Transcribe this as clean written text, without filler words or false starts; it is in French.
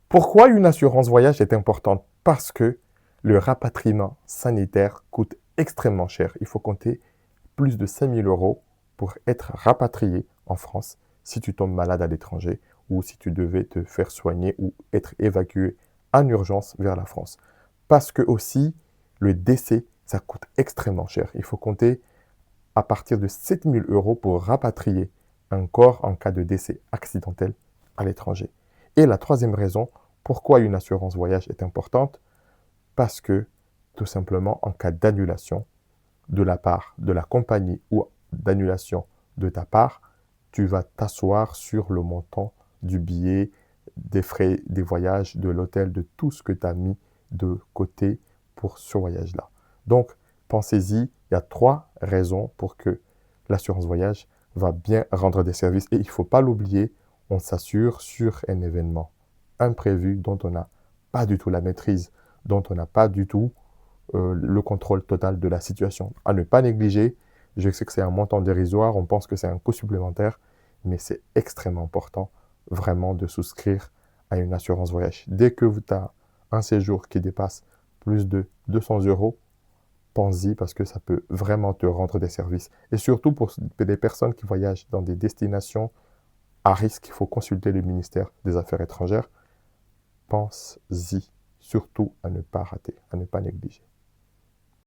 Pourquoi une assurance voyage est importante? Parce que le rapatriement sanitaire coûte extrêmement cher. Il faut compter plus de 5 000 euros pour être rapatrié en France si tu tombes malade à l'étranger ou si tu devais te faire soigner ou être évacué en urgence vers la France. Parce que aussi, le décès, ça coûte extrêmement cher. Il faut compter à partir de 7 000 euros pour rapatrier un corps en cas de décès accidentel à l'étranger. Et la troisième raison, pourquoi une assurance voyage est importante? Parce que, tout simplement, en cas d'annulation de la part de la compagnie ou d'annulation de ta part, tu vas t'asseoir sur le montant du billet, des frais des voyages, de l'hôtel, de tout ce que tu as mis de côté pour ce voyage-là. Donc, pensez-y, il y a trois raisons pour que l'assurance voyage va bien rendre des services. Et il ne faut pas l'oublier, on s'assure sur un événement imprévu dont on n'a pas du tout la maîtrise, dont on n'a pas du tout le contrôle total de la situation. À ne pas négliger, je sais que c'est un montant dérisoire, on pense que c'est un coût supplémentaire, mais c'est extrêmement important vraiment de souscrire à une assurance voyage. Dès que tu as un séjour qui dépasse plus de 200 euros, pense-y parce que ça peut vraiment te rendre des services. Et surtout pour des personnes qui voyagent dans des destinations à risque, il faut consulter le ministère des Affaires étrangères. Pense-y, surtout à ne pas rater, à ne pas négliger.